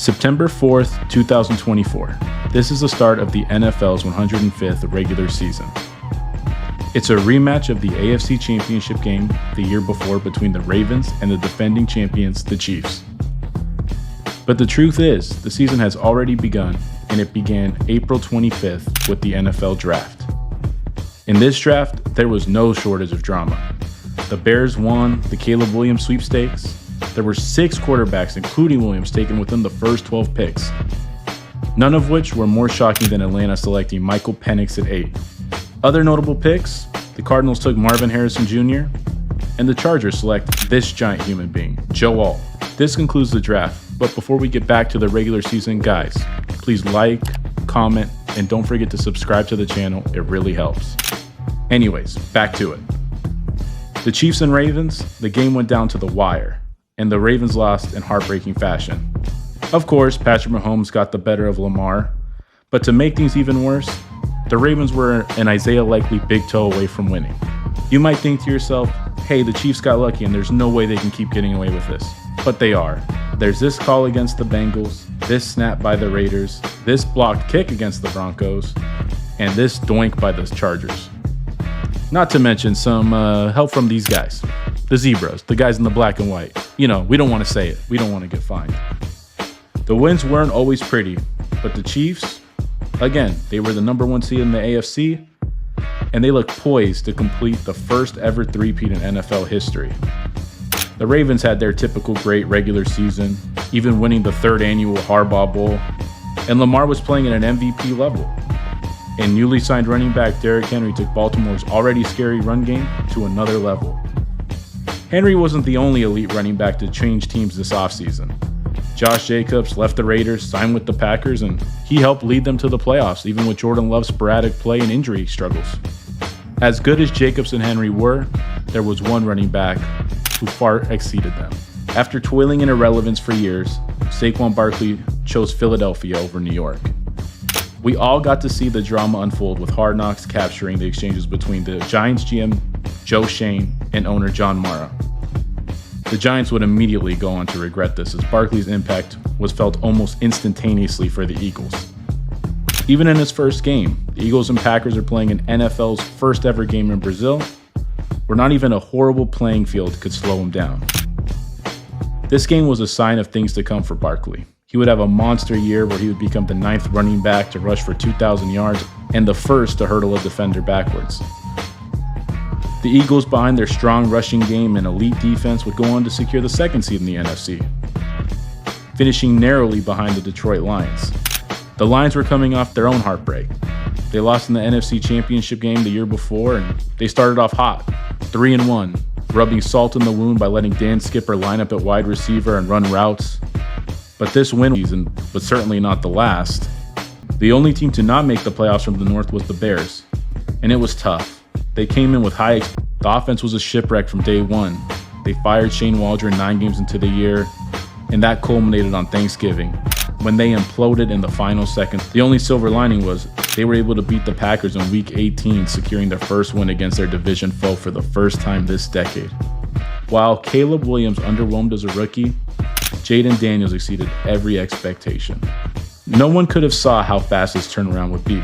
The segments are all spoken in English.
September 4th, 2024. This is the start of the NFL's 105th regular season. It's a rematch of the AFC Championship game the year before between the Ravens and the defending champions, the Chiefs. But the truth is, the season has already begun, and it began April 25th with the NFL Draft. In this draft, there was no shortage of drama. The Bears won the Caleb Williams sweepstakes. There were 6 quarterbacks, including Williams, taken within the first 12 picks, none of which were more shocking than Atlanta selecting Michael Penix at 8. Other notable picks, the Cardinals took Marvin Harrison Jr., and the Chargers select this giant human being, Joe Alt. This concludes the draft, but before we get back to the regular season, guys, please like, comment, and don't forget to subscribe to the channel. It really helps. Anyways, back to it. The Chiefs and Ravens, the game went down to the wire, and the Ravens lost in heartbreaking fashion. Of course, Patrick Mahomes got the better of Lamar, but to make things even worse, the Ravens were an Isaiah Likely big toe away from winning. You might think to yourself, hey, the Chiefs got lucky and there's no way they can keep getting away with this. But they are. There's this call against the Bengals, this snap by the Raiders, this blocked kick against the Broncos, and this doink by the Chargers. Not to mention some help from these guys. The Zebras, the guys in the black and white. You know, we don't want to say it. We don't want to get fined. The wins weren't always pretty, but the Chiefs, again, they were the number 1 seed in the AFC, and they look poised to complete the first ever three-peat in NFL history. The Ravens had their typical great regular season, even winning the 3rd annual Harbaugh Bowl, and Lamar was playing at an MVP level. And newly signed running back Derrick Henry took Baltimore's already scary run game to another level. Henry wasn't the only elite running back to change teams this offseason. Josh Jacobs left the Raiders, signed with the Packers, and he helped lead them to the playoffs, even with Jordan Love's sporadic play and injury struggles. As good as Jacobs and Henry were, there was one running back who far exceeded them. After toiling in irrelevance for years, Saquon Barkley chose Philadelphia over New York. We all got to see the drama unfold with Hard Knocks capturing the exchanges between the Giants GM Joe Schoen and owner John Mara. The Giants would immediately go on to regret this, as Barkley's impact was felt almost instantaneously for the Eagles. Even in his first game, the Eagles and Packers are playing in NFL's first ever game in Brazil, where not even a horrible playing field could slow him down. This game was a sign of things to come for Barkley. He would have a monster year where he would become the 9th running back to rush for 2,000 yards and the first to hurdle a defender backwards. The Eagles, behind their strong rushing game and elite defense, would go on to secure the 2nd seed in the NFC, finishing narrowly behind the Detroit Lions. The Lions were coming off their own heartbreak. They lost in the NFC Championship game the year before, and they started off hot, 3-1, rubbing salt in the wound by letting Dan Skipper line up at wide receiver and run routes. But this win season was certainly not the last. The only team to not make the playoffs from the North was the Bears, and it was tough. They came in with the offense was a shipwreck from day one. They fired Shane Waldron 9 games into the year, and that culminated on Thanksgiving, when they imploded in the final seconds. The only silver lining was they were able to beat the Packers in Week 18, securing their first win against their division foe for the first time this decade. While Caleb Williams underwhelmed as a rookie, Jaden Daniels exceeded every expectation. No one could have saw how fast this turnaround would be.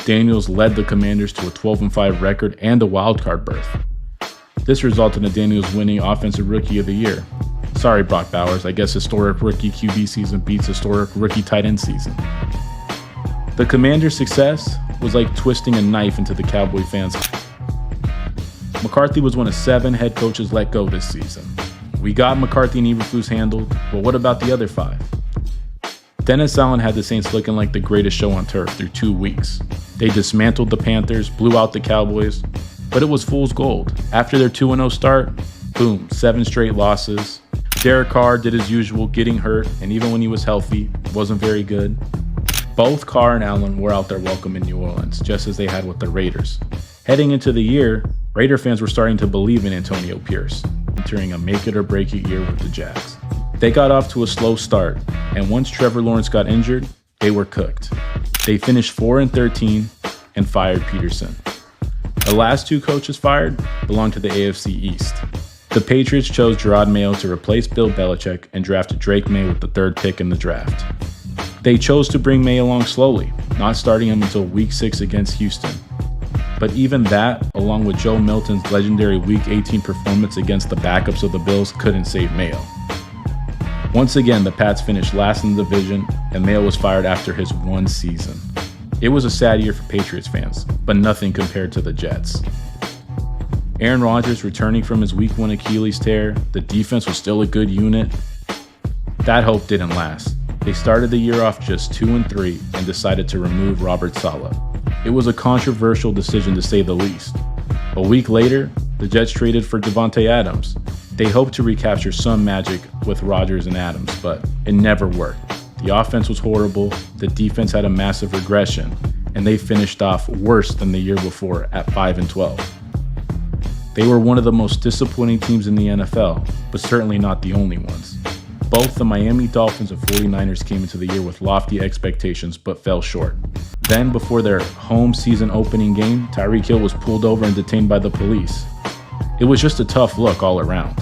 Daniels led the Commanders to a 12-5 record and a wildcard berth. This resulted in Daniels winning Offensive Rookie of the Year. Sorry, Brock Bowers, I guess historic rookie QB season beats historic rookie tight end season. The Commanders' success was like twisting a knife into the Cowboy fans. McCarthy was one of 7 head coaches let go this season. We got McCarthy and Eberflus handled, but what about the other 5? Dennis Allen had the Saints looking like the greatest show on turf through 2 weeks. They dismantled the Panthers, blew out the Cowboys, but it was fool's gold. After their 2-0 start, boom, 7 straight losses. Derek Carr did his usual, getting hurt, and even when he was healthy, wasn't very good. Both Carr and Allen were out their welcome in New Orleans, just as they had with the Raiders. Heading into the year, Raider fans were starting to believe in Antonio Pierce, entering a make-it-or-break-it year with the Jags. They got off to a slow start, and once Trevor Lawrence got injured, they were cooked. They finished 4-13 and fired Peterson. The last 2 coaches fired belonged to the AFC East. The Patriots chose Gerard Mayo to replace Bill Belichick and drafted Drake May with the 3rd pick in the draft. They chose to bring May along slowly, not starting him until Week 6 against Houston. But even that, along with Joe Milton's legendary Week 18 performance against the backups of the Bills, couldn't save Mayo. Once again, the Pats finished last in the division, and Mayo was fired after his 1 season. It was a sad year for Patriots fans, but nothing compared to the Jets. Aaron Rodgers returning from his Week 1 Achilles tear, the defense was still a good unit. That hope didn't last. They started the year off just 2-3 and decided to remove Robert Saleh. It was a controversial decision to say the least. A week later, the Jets traded for Davante Adams. They hoped to recapture some magic with Rodgers and Adams, but it never worked. The offense was horrible, the defense had a massive regression, and they finished off worse than the year before at 5-12. They were one of the most disappointing teams in the NFL, but certainly not the only ones. Both the Miami Dolphins and 49ers came into the year with lofty expectations but fell short. Then, before their home season opening game, Tyreek Hill was pulled over and detained by the police. It was just a tough look all around.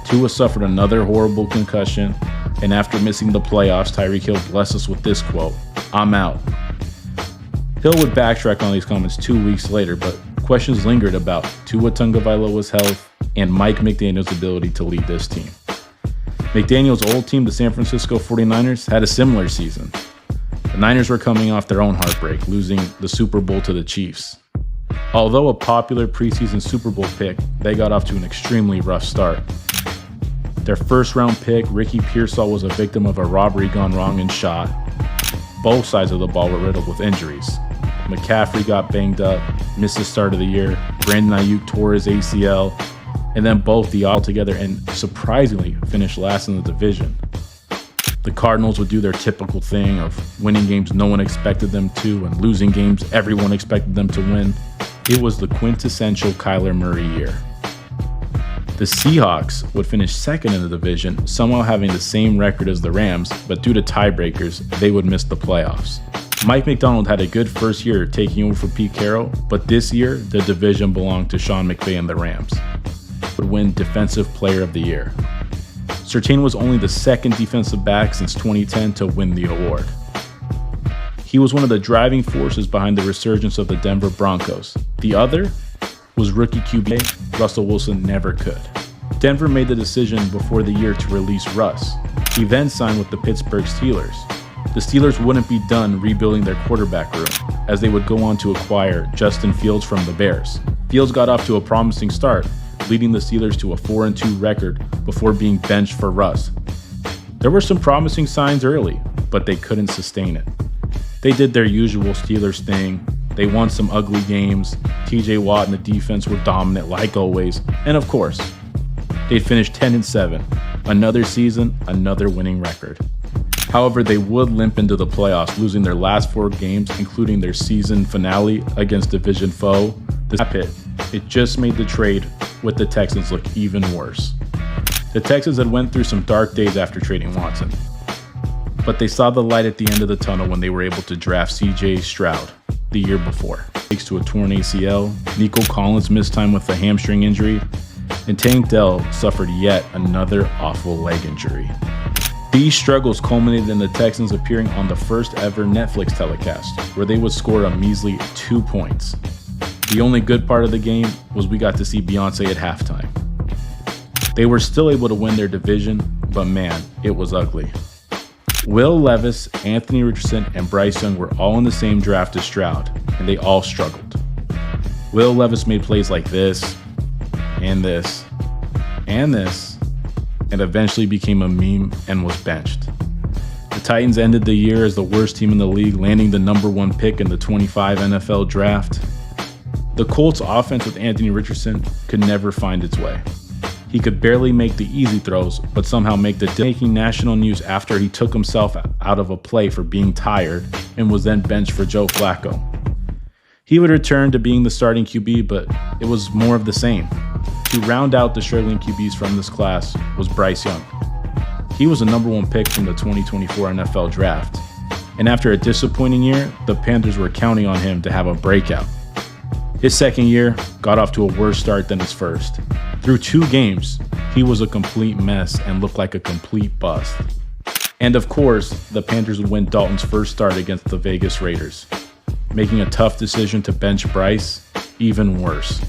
Tua suffered another horrible concussion, and after missing the playoffs, Tyreek Hill blessed us with this quote, "I'm out." Hill would backtrack on these comments 2 weeks later, but questions lingered about Tua Tagovailoa's health and Mike McDaniel's ability to lead this team. McDaniel's old team, the San Francisco 49ers, had a similar season. The Niners were coming off their own heartbreak, losing the Super Bowl to the Chiefs. Although a popular preseason Super Bowl pick, they got off to an extremely rough start. Their first-round pick, Ricky Pearsall, was a victim of a robbery gone wrong and shot. Both sides of the ball were riddled with injuries. McCaffrey got banged up, missed the start of the year. Brandon Ayuk tore his ACL, and then both the all together and surprisingly finished last in the division. The Cardinals would do their typical thing of winning games no one expected them to and losing games everyone expected them to win. It was the quintessential Kyler Murray year. The Seahawks would finish second in the division, somehow having the same record as the Rams, but due to tiebreakers, they would miss the playoffs. Mike McDonald had a good first year taking over for Pete Carroll, but this year, the division belonged to Sean McVay and the Rams. Would win Defensive Player of the Year. Surtain was only the second defensive back since 2010 to win the award. He was one of the driving forces behind the resurgence of the Denver Broncos. The other was rookie QB Russell Wilson never could. Denver made the decision before the year to release Russ. He then signed with the Pittsburgh Steelers. The Steelers wouldn't be done rebuilding their quarterback room, as they would go on to acquire Justin Fields from the Bears. Fields got off to a promising start, leading the Steelers to a 4-2 record before being benched for Russ. There were some promising signs early, but they couldn't sustain it. They did their usual Steelers thing. They won some ugly games. TJ Watt and the defense were dominant like always. And of course, they'd finished 10-7. Another season, another winning record. However, they would limp into the playoffs, losing their last 4 games, including their season finale against division foe, the Pit. It just made the trade with the Texans look even worse. The Texans had went through some dark days after trading Watson, but they saw the light at the end of the tunnel when they were able to draft C.J. Stroud the year before. Thanks to a torn ACL, Nico Collins missed time with a hamstring injury, and Tank Dell suffered yet another awful leg injury. These struggles culminated in the Texans appearing on the first ever Netflix telecast, where they would score a measly 2 points. The only good part of the game was we got to see Beyonce at halftime. They were still able to win their division, but man, it was ugly. Will Levis, Anthony Richardson, and Bryce Young were all in the same draft as Stroud, and they all struggled. Will Levis made plays like this, and this, and this, and eventually became a meme and was benched. The Titans ended the year as the worst team in the league, landing the #1 pick in the 25 NFL draft. The Colts' offense with Anthony Richardson could never find its way. He could barely make the easy throws, but somehow making national news after he took himself out of a play for being tired and was then benched for Joe Flacco. He would return to being the starting QB, but it was more of the same. To round out the struggling QBs from this class was Bryce Young. He was a #1 pick from the 2024 NFL Draft, and after a disappointing year, the Panthers were counting on him to have a breakout. His second year got off to a worse start than his first. Through 2 games, he was a complete mess and looked like a complete bust. And of course, the Panthers would win Dalton's first start against the Vegas Raiders, making a tough decision to bench Bryce even worse.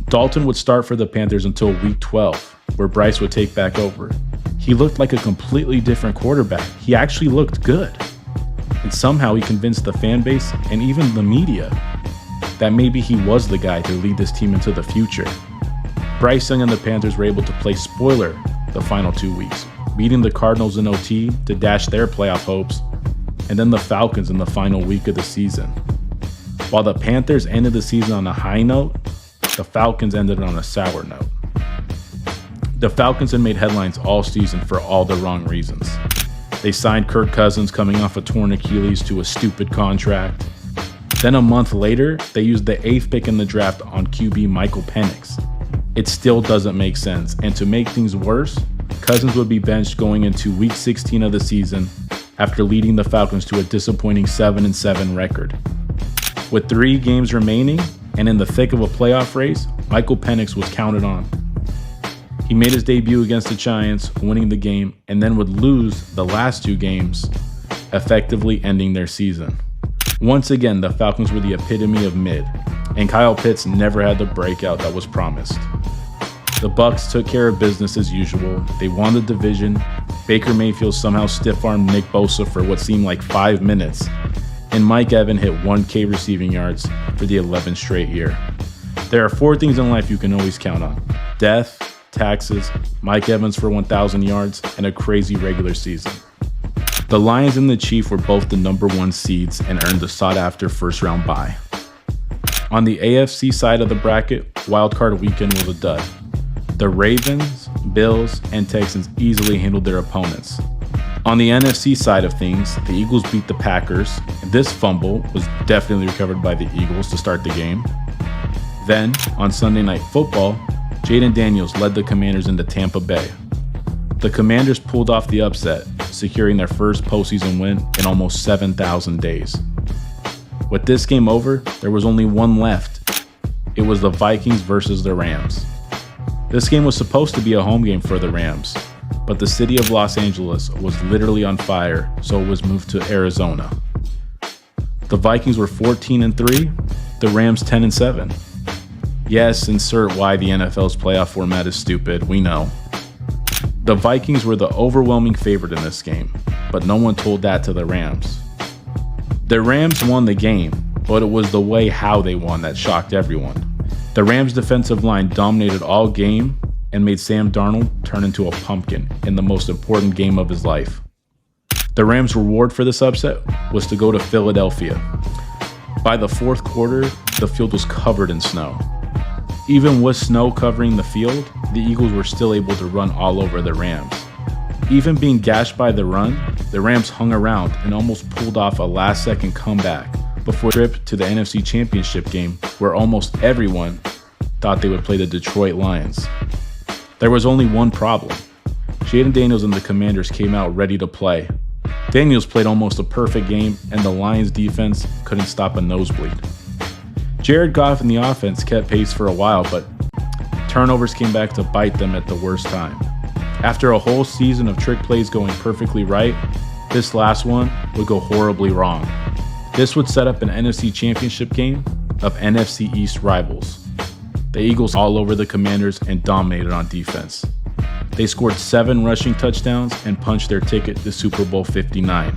Dalton would start for the Panthers until week 12, where Bryce would take back over. He looked like a completely different quarterback. He actually looked good. And somehow he convinced the fan base and even the media that maybe he was the guy to lead this team into the future. Bryce Young and the Panthers were able to play spoiler the final 2 weeks, beating the Cardinals in OT to dash their playoff hopes, and then the Falcons in the final week of the season. While the Panthers ended the season on a high note, the Falcons ended on a sour note. The Falcons had made headlines all season for all the wrong reasons. They signed Kirk Cousins coming off a torn Achilles to a stupid contract. Then a month later, they used the 8th pick in the draft on QB Michael Penix. It still doesn't make sense, and to make things worse, Cousins would be benched going into week 16 of the season after leading the Falcons to a disappointing 7-7 record. With 3 games remaining and in the thick of a playoff race, Michael Penix was counted on. He made his debut against the Giants, winning the game, and then would lose the last 2 games, effectively ending their season. Once again, the Falcons were the epitome of mid, and Kyle Pitts never had the breakout that was promised. The Bucs took care of business as usual. They won the division. Baker Mayfield somehow stiff-armed Nick Bosa for what seemed like 5 minutes, and Mike Evans hit 1K receiving yards for the 11th straight year. There are 4 things in life you can always count on: death, taxes, Mike Evans for 1,000 yards, and a crazy regular season. The Lions and the Chiefs were both the number 1 seeds and earned the sought-after first-round bye. On the AFC side of the bracket, wildcard weekend was a dud. The Ravens, Bills, and Texans easily handled their opponents. On the NFC side of things, the Eagles beat the Packers. This fumble was definitely recovered by the Eagles to start the game. Then, on Sunday Night Football, Jaden Daniels led the Commanders into Tampa Bay. The Commanders pulled off the upset, securing their first postseason win in almost 7,000 days. With this game over, there was only one left. It was the Vikings versus the Rams. This game was supposed to be a home game for the Rams, but the city of Los Angeles was literally on fire, so it was moved to Arizona. The Vikings were 14-3, the Rams 10-7. Yes, insert why the NFL's playoff format is stupid, we know. The Vikings were the overwhelming favorite in this game, but no one told that to the Rams. The Rams won the game, but it was the way how they won that shocked everyone. The Rams' defensive line dominated all game and made Sam Darnold turn into a pumpkin in the most important game of his life. The Rams' reward for this upset was to go to Philadelphia. By the 4th quarter, the field was covered in snow. Even with snow covering the field, the Eagles were still able to run all over the Rams. Even being gashed by the run, the Rams hung around and almost pulled off a last-second comeback before a trip to the NFC Championship game where almost everyone thought they would play the Detroit Lions. There was only one problem. Jaden Daniels and the Commanders came out ready to play. Daniels played almost a perfect game, and the Lions defense couldn't stop a nosebleed. Jared Goff and the offense kept pace for a while, but turnovers came back to bite them at the worst time. After a whole season of trick plays going perfectly right, this last one would go horribly wrong. This would set up an NFC Championship game of NFC East rivals. The Eagles all over the Commanders and dominated on defense. They scored 7 rushing touchdowns and punched their ticket to Super Bowl 59.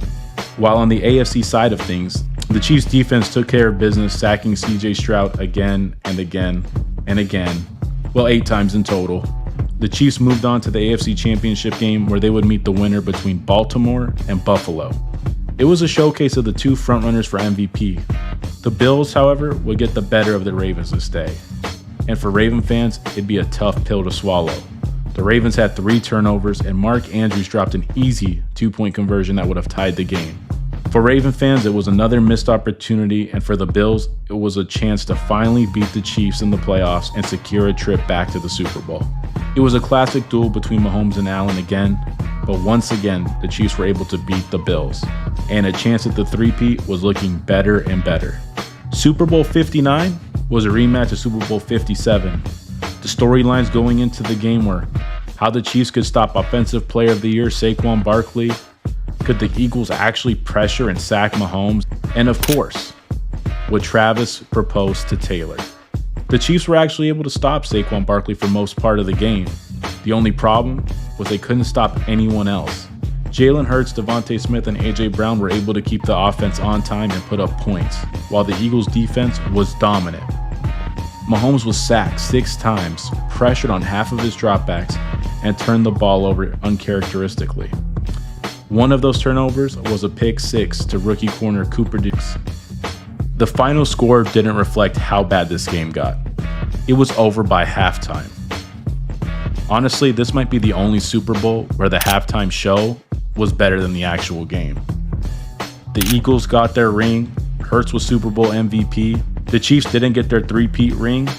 While on the AFC side of things, the Chiefs defense took care of business, sacking CJ Stroud again and again and again, well 8 times in total. The Chiefs moved on to the AFC Championship game where they would meet the winner between Baltimore and Buffalo. It was a showcase of the 2 frontrunners for MVP. The Bills, however, would get the better of the Ravens this day. And for Raven fans, it'd be a tough pill to swallow. The Ravens had 3 turnovers, and Mark Andrews dropped an easy 2-point conversion that would have tied the game. For Raven fans, it was another missed opportunity, and for the Bills, it was a chance to finally beat the Chiefs in the playoffs and secure a trip back to the Super Bowl. It was a classic duel between Mahomes and Allen again, but once again, the Chiefs were able to beat the Bills, and a chance at the three-peat was looking better and better. Super Bowl 59 was a rematch of Super Bowl 57. The storylines going into the game were how the Chiefs could stop Offensive Player of the Year Saquon Barkley, could the Eagles actually pressure and sack Mahomes, and of course, would Travis propose to Taylor? The Chiefs were actually able to stop Saquon Barkley for most part of the game. The only problem was they couldn't stop anyone else. Jalen Hurts, Devontae Smith, and A.J. Brown were able to keep the offense on time and put up points, while the Eagles' defense was dominant. Mahomes was sacked 6 times, pressured on half of his dropbacks, and turned the ball over uncharacteristically. One of those turnovers was a pick 6 to rookie corner Cooper Dix. The final score didn't reflect how bad this game got. It was over by halftime. Honestly, this might be the only Super Bowl where the halftime show was better than the actual game. The Eagles got their ring, Hurts was Super Bowl MVP, the Chiefs didn't get their three-peat ring,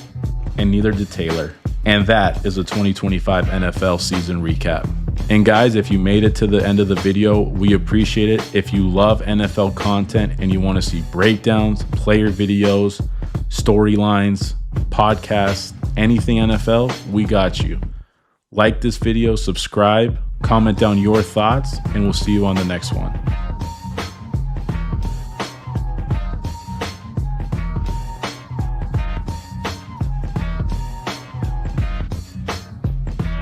and neither did Taylor. And that is a 2025 NFL season recap. And guys, if you made it to the end of the video, we appreciate it. If you love NFL content and you want to see breakdowns, player videos, storylines, podcasts, anything NFL, we got you. Like this video, subscribe, comment down your thoughts, and we'll see you on the next one.